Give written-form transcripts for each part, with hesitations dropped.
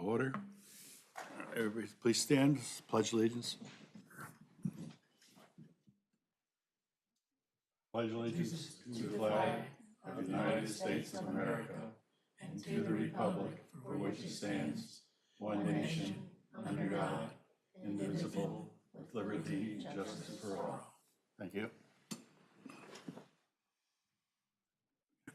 order. Everybody, please stand, pledge allegiance. Pledge allegiance to the flag of the United States of America and to the republic for which it stands, one nation, under God, indivisible, with liberty and justice for all. Thank you.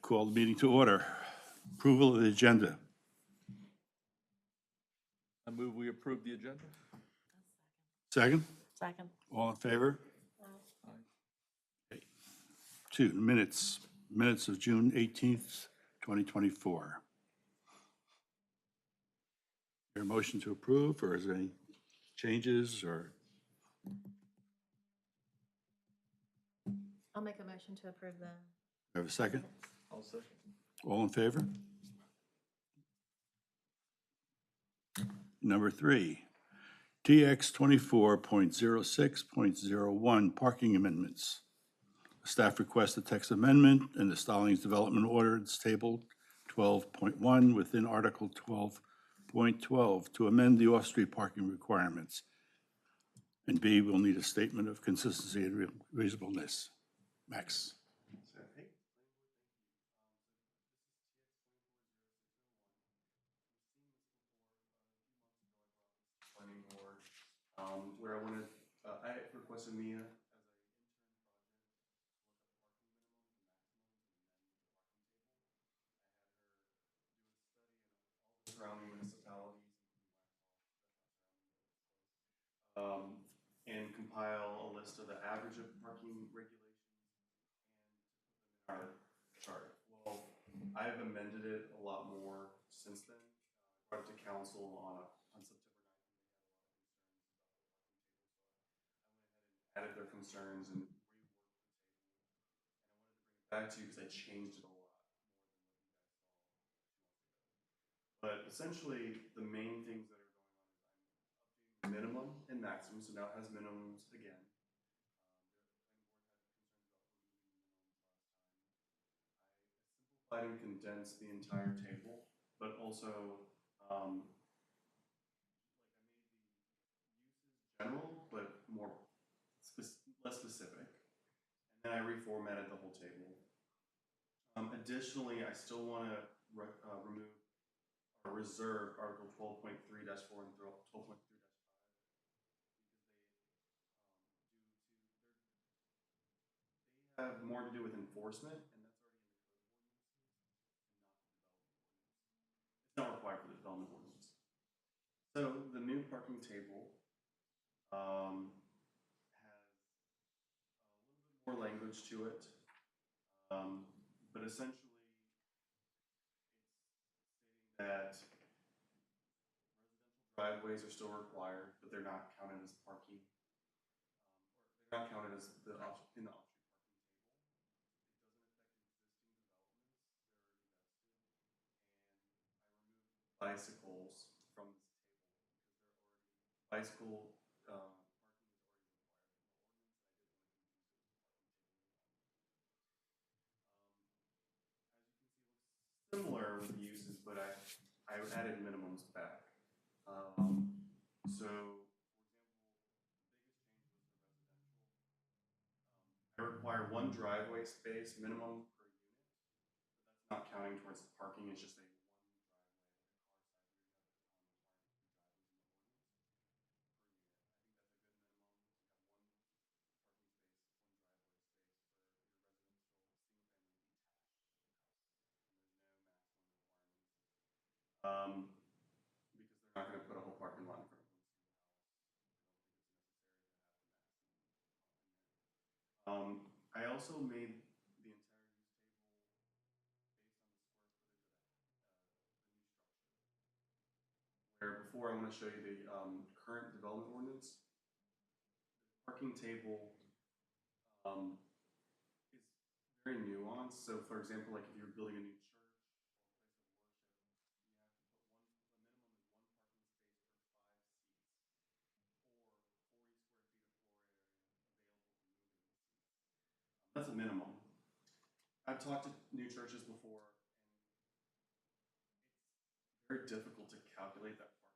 Call the meeting to order. Approval of the agenda. I move we approve the agenda. Second? Second. All in favor? Aye. Okay. 2, minutes of June 18th, 2024. Is there a motion to approve, or is there any changes, or? I'll make a motion to approve the. Have a second? I'll second. All in favor? Number 3, TX 24.06.01 parking amendments. Staff requests a text amendment in the Stallings Development Ordinance Table 12.1 within Article 12.12 to amend the off-street parking requirements. And B, we'll need a statement of consistency and reasonableness. Max. Planning board, where I requested Mia as a intern project to look at the parking minimums and maximums and then the parking table. I had her do a study in all the surrounding municipalities, and compile a list of the average of parking regulations and to put them in our chart. Well, I've amended it a lot more since then. I brought it to council on September 9th. Added their concerns and reworked the table. And I wanted to bring it back to you because I changed it a lot more than what you guys saw 2 months ago. But essentially, the main things that are going on is I'm updating the minimum and maximum, so now it has minimums again. The planning board had concerns about removing the minimums last time. I simplified and condensed the entire table, but also like I made the uses general, but more less specific, and then I reformatted the whole table. Additionally, I still want to remove or reserve Article 12.3-4 and 12.3-5 because they have more to do with enforcement, and that's already in the code ordinances and not the development ordinance. It's not required for the development ordinance. So the new parking table has a little bit more language to it, but essentially it's stating that residential driveways are still required, but they're not counted as parking, or they're not counted as in the off-street parking table. It doesn't affect existing developments. They're already vested. And I removed bicycles from this table because they're already bicycle parking is already required in the ordinance, and I didn't want to confuse it with the parking table. As you can see, it looks similar with the uses, but I added minimums back. So, for example, the biggest change was the residential. I require 1 driveway space minimum per unit, but that's not counting towards the parking. It's just a 1 driveway, like a car size where you have a ton of parking for drivers and motorists per unit. I think that's a good minimum to have 1 parking space, 1 driveway space for your residential single-family detached house, and there's no maximum requirements. Because they're not going to put a whole parking lot in front of one single house. We don't think it's necessary to have the maximum. I also made the entire use table based on the square footage of the new structure. Where before, I want to show you the current development ordinance. The parking table is very nuanced. So, for example, like if you're building a new church or a place of worship, you have to put 1 minimum is 1 parking space per 5 seats or 40 square feet of floor area available for moving the seats. That's a minimum. I've talked to new churches before, and it's very difficult to calculate that parking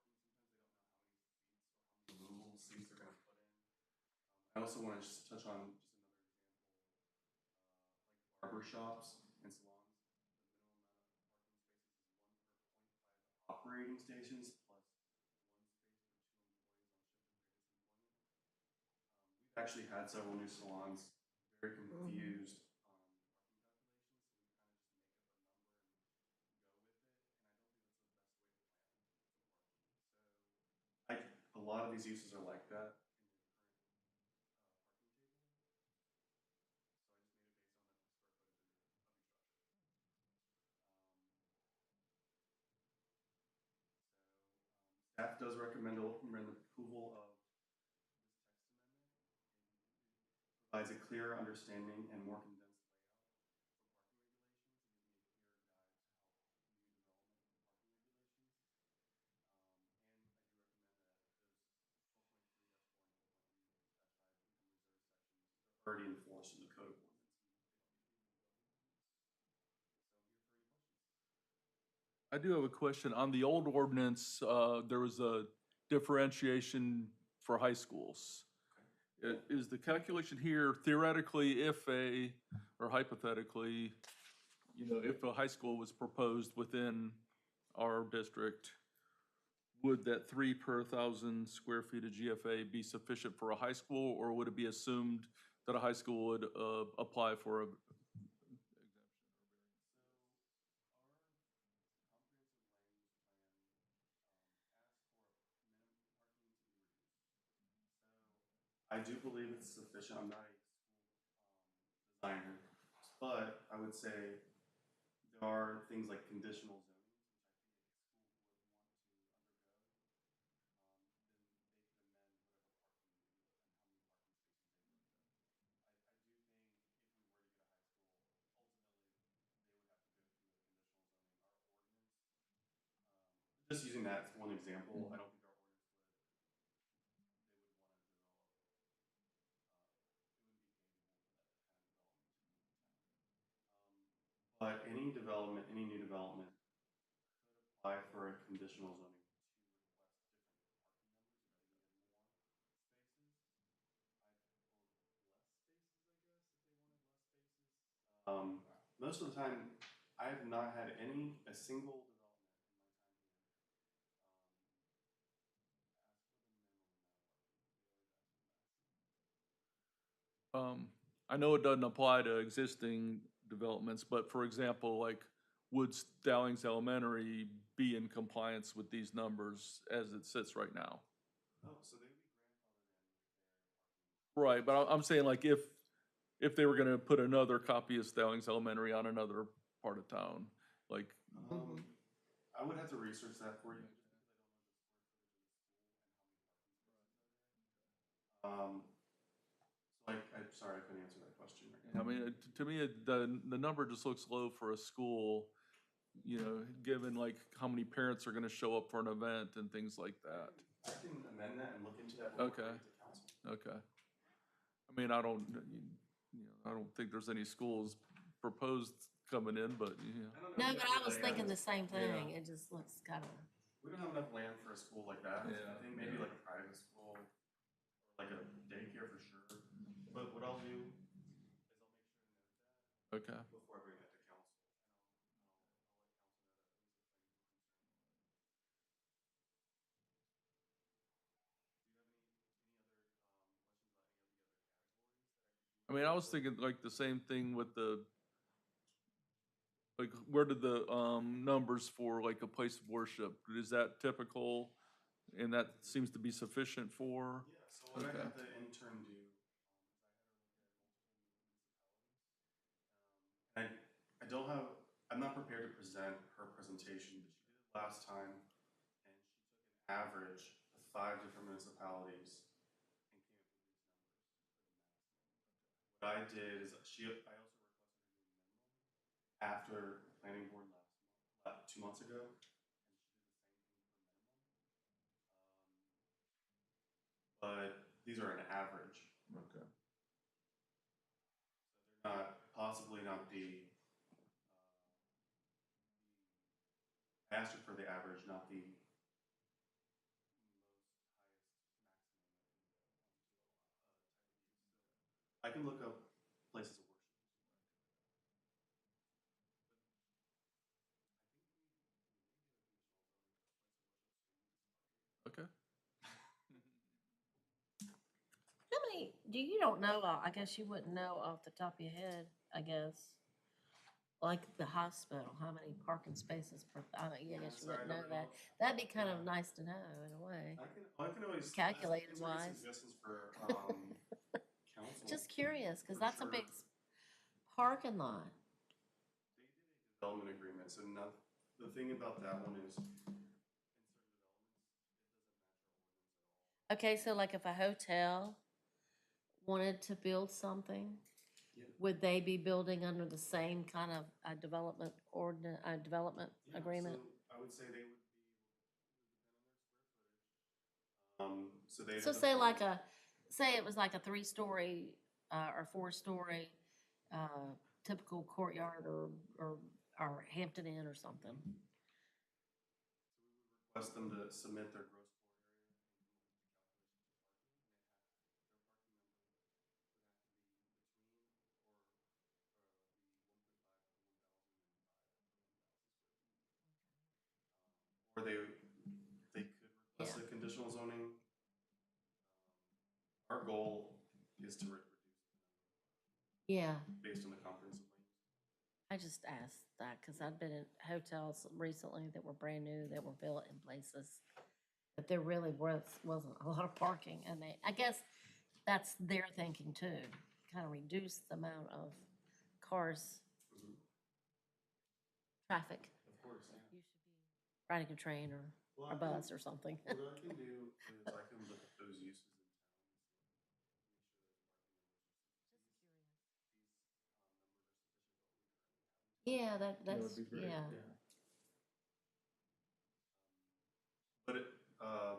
I also want to just touch on just another example, like barber shops and salons. The minimum amount of parking spaces is 1 per 0.5 operating stations plus 1 space per 2 employees on shift and greatest employment. We've actually had several new salons very confused on parking calculations, so we kind of just make up a number and go with it. And I don't think that's the best way to plan for parking. So a lot of these uses are like that in the current parking table. So I just made it based on the square footage of your structure. Staff does recommend approval of this text amendment. It provides a clearer understanding and more condensed layout for parking regulations and gives me a clearer guide to help new development with parking regulations. And I do recommend that those 12.3-4 and 12.3-5 income reserve sections are already enforced in the code of ordinance, and they don't need to be in the development ordinance. So I'm here for any questions. I do have a question. On the old ordinance, there was a differentiation for high schools. Is the calculation here theoretically or hypothetically, if a high school was proposed within our district, would that 3 per 1,000 square feet of GFA be sufficient for a high school, or would it be assumed that a high school would apply for a exemption? I do believe it's sufficient. I'm not a school designer, but I would say there are things like conditional zonings, which I think if a school would want to undergo, then they could amend whatever parking and how many parking spaces they would undergo. I do think if we were to get a high school, ultimately they would have to go through a conditional zoning. Our ordinance, just using that as one example, I don't think our ordinance would, they would want to develop, it wouldn't be favorable for that kind of development to come into town. But any development, any new development could apply for a conditional zoning to request different parking numbers if they needed more spaces. Or less spaces, I guess, if they wanted less spaces. Most of the time, I have not had a single development in my time here, ask for the minimum amount of parking. They always ask for the max. I know it doesn't apply to existing developments, but for example, like, would Stallings Elementary be in compliance with these numbers as it sits right now? Oh, so they would be grandfathered in with their parking. Right, but I'm saying like if they were gonna put another copy of Stallings Elementary on another part of town, like, I would have to research that for you, just because I don't know the square footage of the school and how many parking spaces are there. So I'm sorry, I couldn't answer that question right now. I mean, to me, the number just looks low for a school, given like how many parents are gonna show up for an event and things like that. I can amend that and look into that before I Okay. get to council. Okay. I mean, I don't think there's any schools proposed coming in, but, No, but I was thinking the same thing. It just looks kind of. We don't have enough land for a school like that. Yeah. I think maybe like a private school or like a daycare for sure. But what I'll do is I'll make sure to note that okay. before I bring that to council, and I'll let council know that at least the planning board concerned. Do you have any other questions about any of the other categories that I could do? I mean, I was thinking like the same thing with like, where did the, numbers for like a place of worship, is that typical? And that seems to be sufficient for? Yeah, so what I Okay. had the intern do is I had her look at multiple municipalities. I don't have, I'm not prepared to present her presentation, but she did it last time, and she took an average of 5 different municipalities and came up with these numbers for the maximum. What I did is I also requested her do a minimum after the planning board last 2 months ago, and she did the same thing for minimum. But these are an average. Okay. So they're possibly not the, I asked her for the average, not the most highest maximum that we can go on to a type of use. can look up places of worship. Okay. How many, you don't know, I guess you wouldn't know off the top of your head, I guess. Like the hospital, how many parking spaces per, I mean, I guess you sorry, wouldn't I know don't that. know. That'd be kind of nice to know in a way. I can always Calculated ask or get wise. suggestions for council. Just curious, because For that's a sure. big parking lot. They did a development agreement, so not, the thing about that one is in certain developments, it doesn't match our ordinance at all. Okay, so like if a hotel wanted to build something, Yeah. would they be building under the same kind of development development Yeah, agreement? so I would say they would be able, it would depend on their square footage. So they'd So have say like authority. say it was like a 3-story or 4-story typical courtyard or Hampton Inn or something. Request them to submit their gross floor area and come up with the calculation would have to be between, or the 1.5 to 1,005 per 1,000 square feet. Or they could request Yeah. a conditional zoning. Our goal is to reduce Yeah, based on the comprehensive land use. I just asked that because I've been in hotels recently that were brand new that were built in places that there really wasn't a lot of parking, and I guess that's their thinking too, kind of reduce the amount of cars, traffic. Of course, yeah. You should be riding a train or Well, a I can- bus or something. What I can do is I can look at those uses in town and see, make sure that the parking numbers are sufficient. These numbers are sufficient for what we currently have in town. Yeah, that's, yeah. But it, I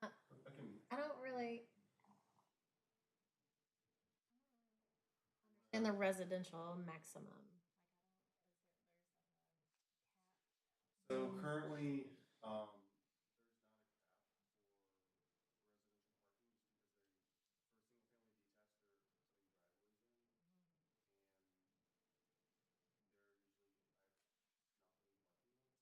I can. I don't really in the residential maximum. So currently, there's not a cap for residential parking just because for a single family detached, they're putting driveways in. And they're usually, not putting parking lots in, they're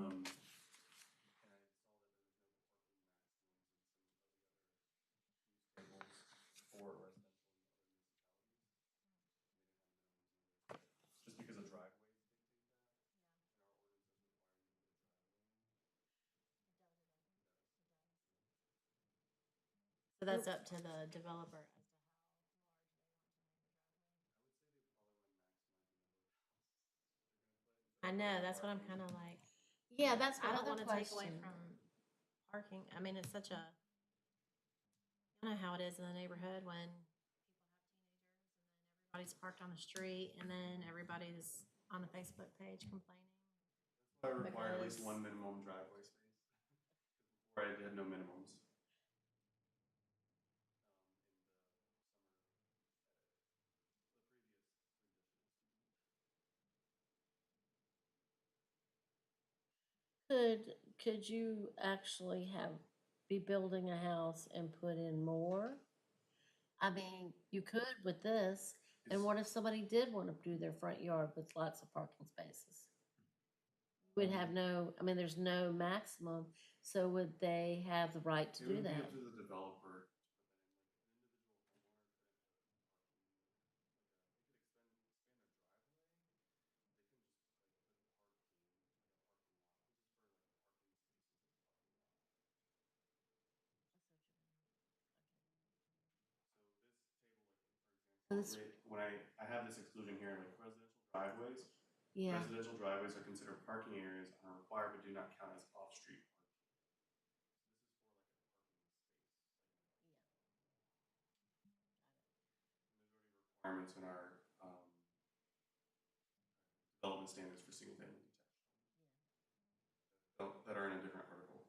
only putting parking lots in for clubhouses and accessory uses. And I saw that there was no parking maximums in some of the other use tables for residential in other municipalities. And they didn't have minimums either. Just because of driveways dictate that, and our ordinance does require you to put a driveway in. So that's up to the developer as to how large they want to make the driveway. I would say they probably want to maximize the number of houses they're gonna put. I know, that's what I'm kind of like. Yeah, that's my I don't other want to take away question. from parking. I mean, it's such a, you know how it is in the neighborhood when people have teenagers and then everybody's parked on the street and then everybody's on the Facebook page complaining. That's why I require at least Because- one minimum driveway space. Because before I had no minimums. Could you actually be building a house and put in more? I mean, you could with this, and what if somebody did want to do their front yard with lots of parking spaces? Would have no, I mean, there's no maximum, so would they have the right to It do would be that? up to the developer to put that in, like an individual homeowner couldn't put parking, they can just put like a parking, like a parking spaces at the parking lot. So this table, like for example, So this- when I have this exclusion here, like residential driveways. Yeah, Residential driveways are considered parking areas and are required but do not count as off-street parking. So this is for like a parking space, like in a parking lot. And there's already requirements in our development standards for single-family detached homes that are in a different article.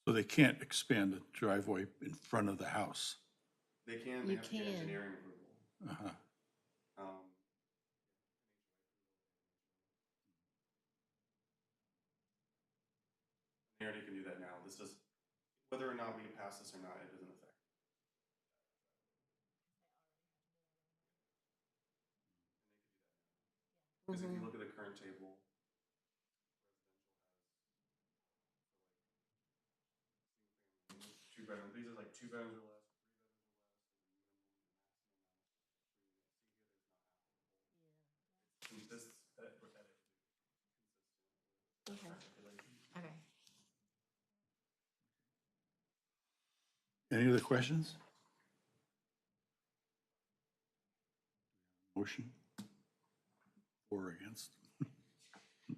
So they can't expand the driveway in front of the house. They can, You they have to get can. engineering approval. Uh-huh. Um, They already can do that now. This does, whether or not we pass this or not, it doesn't affect. Because if you look at the current table, two bedroom, these are like 2 bedrooms or less, 3 bedrooms or less, and the minimum maximum amount of per unit. See here, there's not applicable. This, that edit is Okay. Okay. Any other questions? Motion? For or against? You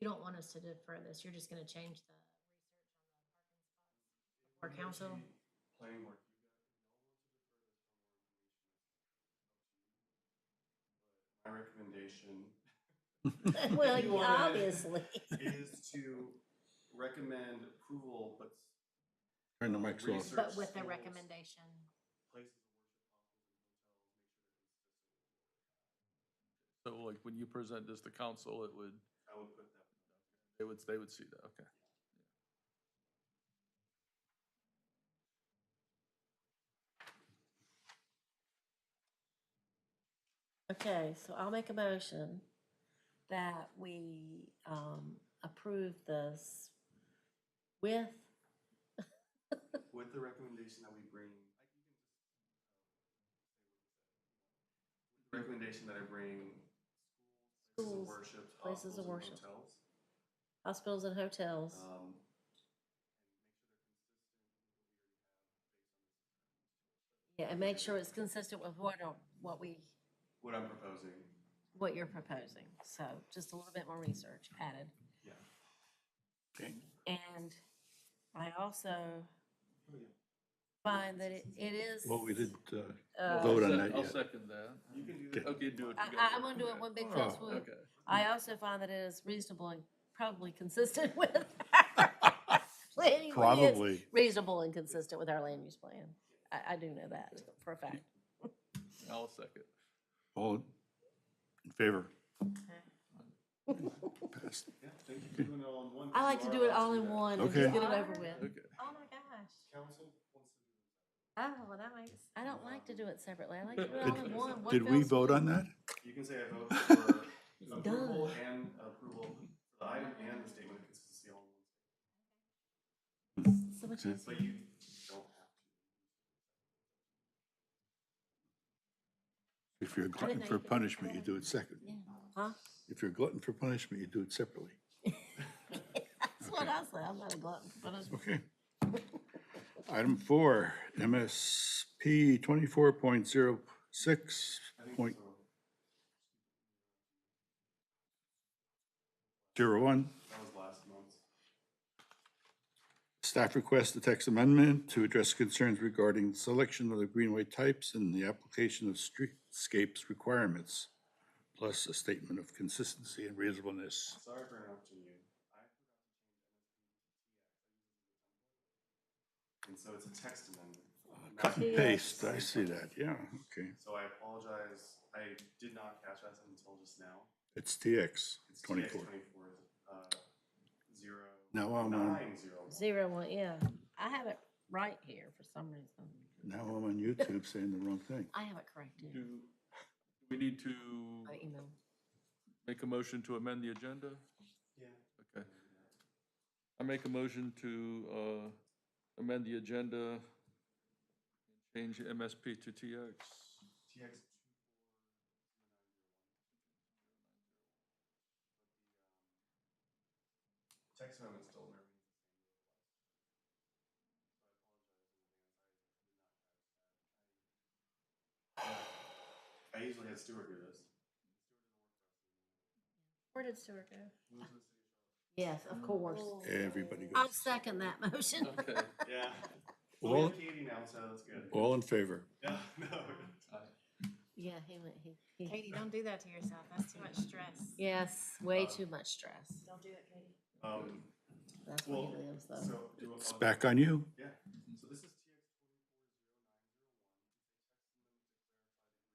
don't want us to defer this, you're just gonna change the research on the parking spots for council? Planning board, my recommendation Well, If you wanna- obviously. is to recommend approval, but Turn the mics off. research But with the schools, recommendation, places of worship, hospitals, and hotels, make sure they're consistent with what we have. So like when you present this to council, it would, I would put that. they would see that, okay. Okay, so I'll make a motion that we approve this with, With the recommendation that we bring, recommendation that I bring Schools, places places of of worship, worship. hospitals, and hotels. hospitals and hotels. Yeah, and make sure it's consistent with what What I'm proposing, what you're proposing. So just a little bit more research added. yeah. Okay. And I also find that it is. Well, we didn't uh, vote on that I'll yet. second that. You can do Okay. that. Okay, do it I, together. I'm gonna do it one big Oh, fell swoop. Okay. I also find that it is reasonable and probably consistent with our land use- Probably. reasonable and consistent with our land use plan. I do know that for a fact. I'll second. All in favor? okay. Passed. Yeah, thank you for doing it all in one. I like to do it all in one and just Okay. get it over with. Okay. Oh my gosh. Council wants to do Oh, well, that makes, I don't like to do it separately. I like to do it all in one. Did we vote on that? it. You can say I vote for approval done. and approval for the item and the statement of consistency all in one. So much Okay. But easier. you don't have to. If you're a glutton know for you could do punishment, you that. do it second. Yeah. Huh? If you're a glutton for punishment, you do it separately. That's what I say. I'm not a glutton, but I'm. Okay. Item 4, MSP 24.06. I think Point so. 01. That was last month. Staff requests the text amendment to address concerns regarding selection of the greenway types and the application of streetscapes requirements, plus a statement of consistency and reasonableness. Sorry for interrupting you. I forgot to change MSP to TX. I use it as a template. And so it's a text amendment. Cut and TX. paste, I see that, yeah, okay. So I apologize. I did not catch that until just now. It's TX It's 24. TX 24, 0, Now I'm on, 0, 1, yeah. I have it right here for some reason. now I'm on YouTube saying the wrong thing. I have it corrected. Do we need to By email. make a motion to amend the agenda? Yeah. Okay. I make a motion to amend the agenda, change MSP to TX. TX text amendment still remains the same. I usually had Stuart do this. Where did Stuart go? Move to the city of Yes, of course. Everybody I'll goes. second that motion. Okay. Charlotte. Yeah. All- Well, we have Katie now, so that's good. All in favor? Yeah, no. Yeah, he went, he. Katie, don't do that to yourself. That's too much stress. Yes, way too much stress. Don't do it, Katie. That's where Well, he lives, though. so do It's back on you. Yeah, so this is TX 240901.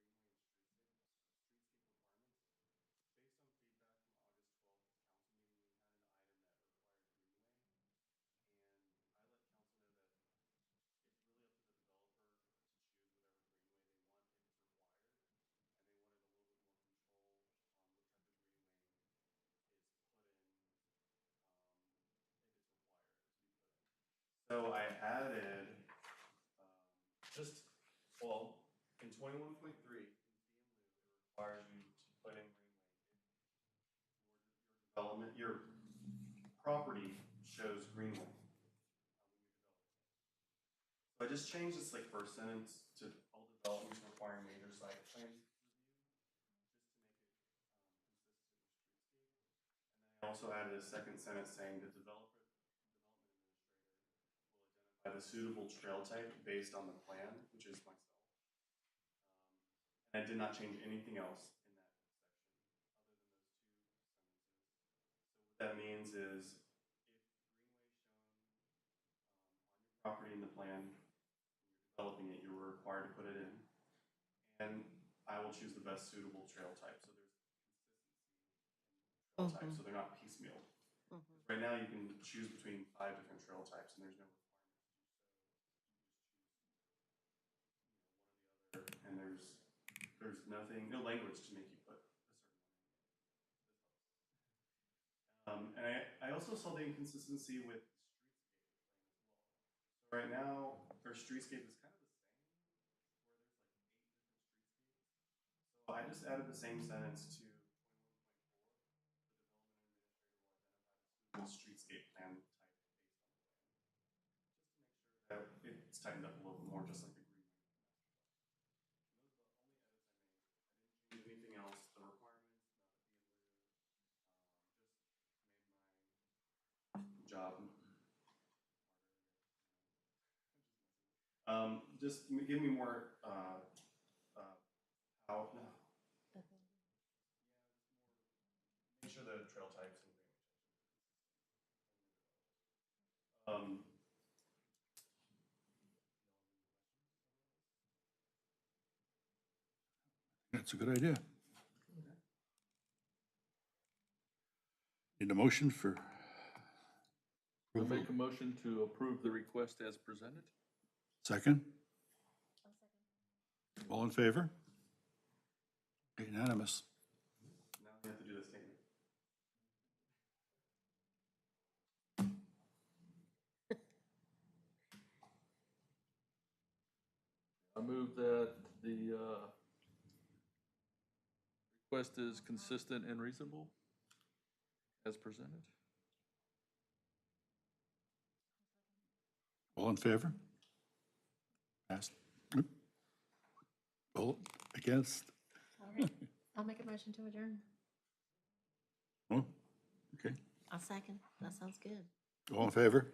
So I added, just, well, in 21.3, it requires you to put in greenway. Your development, your property shows greenway. So I just changed this like first sentence to all developments requiring major site plan review, just to make it consistent with streetscape. And then I also added a second sentence saying the development administrator will identify the suitable trail type based on the plan, which is myself. And I did not change anything else in that section other than those 2 sentences. So what that means is if greenway shown on your property in the plan, when you're developing it, you're required to put it in. And I will choose the best suitable trail type. So there's consistency in trail types, so they're not piecemeal. Right now, you can choose between 5 different trail types, and there's no requirement to do so. You just choose one or the other, and there's nothing, no language to make you put a certain one in. And I also saw the inconsistency with streetscape plan as well. So right now, their streetscape is kind of the same, where there's like 8 different streetscapes. So I just added the same sentence to 21.4. The development administrator will identify the suitable streetscape plan type based on the plan, just to make sure that it's tightened up a little more, just like the greenway. And those are the only edits I made. I didn't change anything else. The requirements, not the job. Just give me more, how, no. Make sure the trail types and greenway types That's a good idea. Need a motion for I approval? make a motion to approve the request as presented. Second? All in favor? Unanimous. now we have to do the statement. I move that the request is consistent and reasonable as presented. All in favor? Passed. All against? All right. I'll make a motion to adjourn. Oh, okay. I'll second. That sounds good. All in favor?